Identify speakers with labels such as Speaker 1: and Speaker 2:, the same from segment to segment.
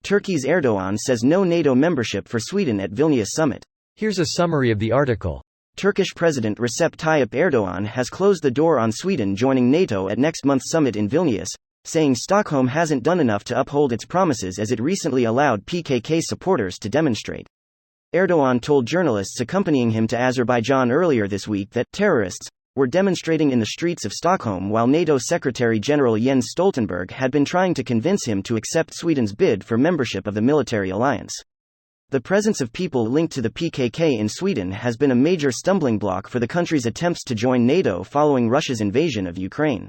Speaker 1: Turkey's Erdogan says no NATO membership for Sweden at Vilnius summit.
Speaker 2: Here's a summary of the article.
Speaker 1: Turkish President Recep Tayyip Erdogan has closed the door on Sweden joining NATO at next month's summit in Vilnius, saying Stockholm hasn't done enough to uphold its promises as it recently allowed PKK supporters to demonstrate. Erdogan told journalists accompanying him to Azerbaijan earlier this week that terrorists were demonstrating in the streets of Stockholm while NATO Secretary-General Jens Stoltenberg had been trying to convince him to accept Sweden's bid for membership of the military alliance. The presence of people linked to the PKK in Sweden has been a major stumbling block for the country's attempts to join NATO following Russia's invasion of Ukraine.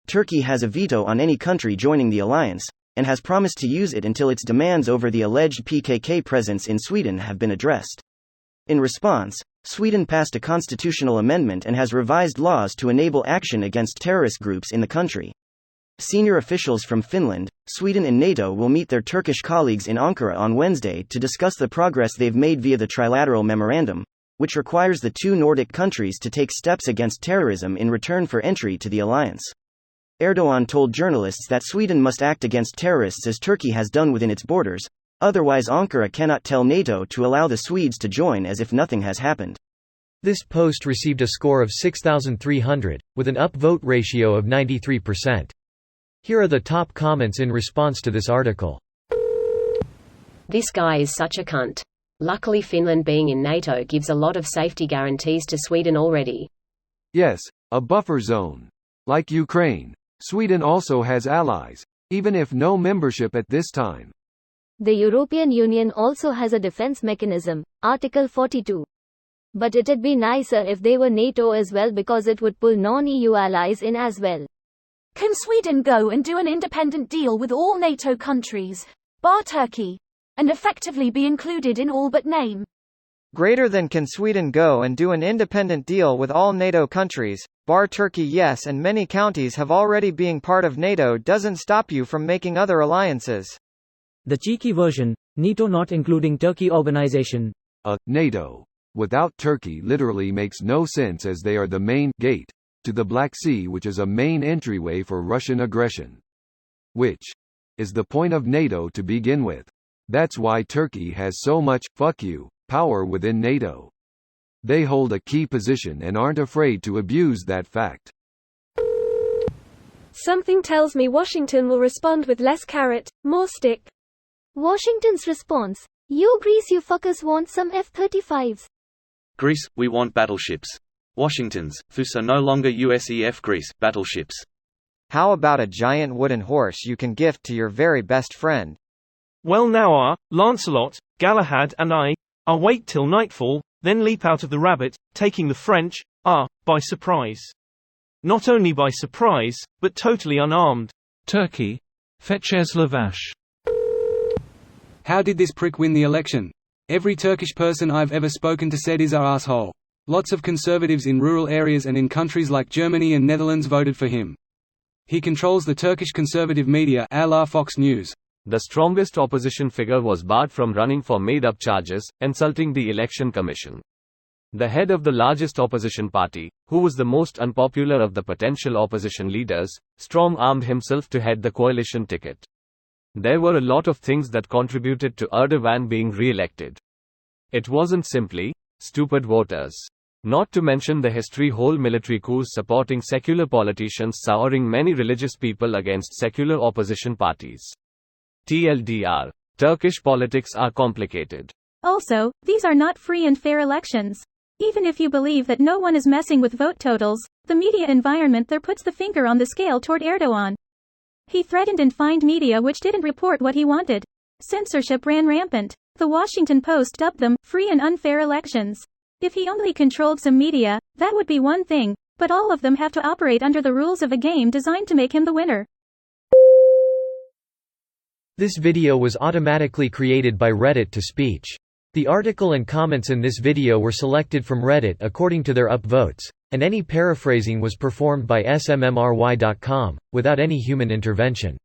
Speaker 1: Turkey has a veto on any country joining the alliance, and has promised to use it until its demands over the alleged PKK presence in Sweden have been addressed. In response, Sweden passed a constitutional amendment and has revised laws to enable action against terrorist groups in the country. Senior officials from Finland, Sweden and NATO will meet their Turkish colleagues in Ankara on Wednesday to discuss the progress they've made via the trilateral memorandum, which requires the two Nordic countries to take steps against terrorism in return for entry to the alliance. Erdogan told journalists that Sweden must act against terrorists as Turkey has done within its borders, otherwise Ankara cannot tell NATO to allow the Swedes to join as if nothing has happened.
Speaker 2: This post received a score of 6,300, with an upvote ratio of 93%. Here are the top comments in response to this article.
Speaker 3: This guy is such a cunt. Luckily Finland being in NATO gives a lot of safety guarantees to Sweden already.
Speaker 4: Yes, a buffer zone. Like Ukraine, Sweden also has allies, even if no membership at this time.
Speaker 5: The European Union also has a defense mechanism, Article 42. But it'd be nicer if they were NATO as well because it would pull non-EU allies in as well.
Speaker 6: Can Sweden go and do an independent deal with all NATO countries, bar Turkey, and effectively be included in all but name?
Speaker 7: Greater than can Sweden go and do an independent deal with all NATO countries, bar Turkey? Yes, and many counties have already being part of NATO doesn't stop you from making other alliances.
Speaker 8: The cheeky version, NATO not including Turkey organization.
Speaker 4: NATO without Turkey literally makes no sense as they are the main gate to the Black Sea, which is a main entryway for Russian aggression. Which is the point of NATO to begin with. That's why Turkey has so much fuck you power within NATO. They hold a key position and aren't afraid to abuse that fact.
Speaker 9: Something tells me Washington will respond with less carrot, more stick.
Speaker 5: Washington's response: "You Greece you fuckers want some F-35s.
Speaker 10: Greece, we want battleships. Washington's, FUS are no longer USEF Greece, battleships.
Speaker 7: How about a giant wooden horse you can gift to your very best friend?
Speaker 11: Well now Lancelot, Galahad and I'll wait till nightfall, then leap out of the rabbit, taking the French, by surprise. Not only by surprise, but totally unarmed.
Speaker 12: Turkey. Fetcheslavash.
Speaker 13: How did this prick win the election? Every Turkish person I've ever spoken to said is our asshole. Lots of conservatives in rural areas and in countries like Germany and Netherlands voted for him. He controls the Turkish conservative media, a la Fox News.
Speaker 14: The strongest opposition figure was barred from running for made-up charges, insulting the election commission. The head of the largest opposition party, who was the most unpopular of the potential opposition leaders, strong-armed himself to head the coalition ticket. There were a lot of things that contributed to Erdogan being re-elected. It wasn't simply stupid voters. Not to mention the history-whole military coups supporting secular politicians souring many religious people against secular opposition parties. TLDR, Turkish politics are complicated.
Speaker 9: Also, these are not free and fair elections. Even if you believe that no one is messing with vote totals, the media environment there puts the finger on the scale toward Erdogan. He threatened and fined media which didn't report what he wanted. Censorship ran rampant. The Washington Post dubbed them free and unfair elections. If he only controlled some media, that would be one thing, but all of them have to operate under the rules of a game designed to make him the winner.
Speaker 2: This video was automatically created by Reddit to speech. The article and comments in this video were selected from Reddit according to their upvotes, and any paraphrasing was performed by smmry.com, without any human intervention.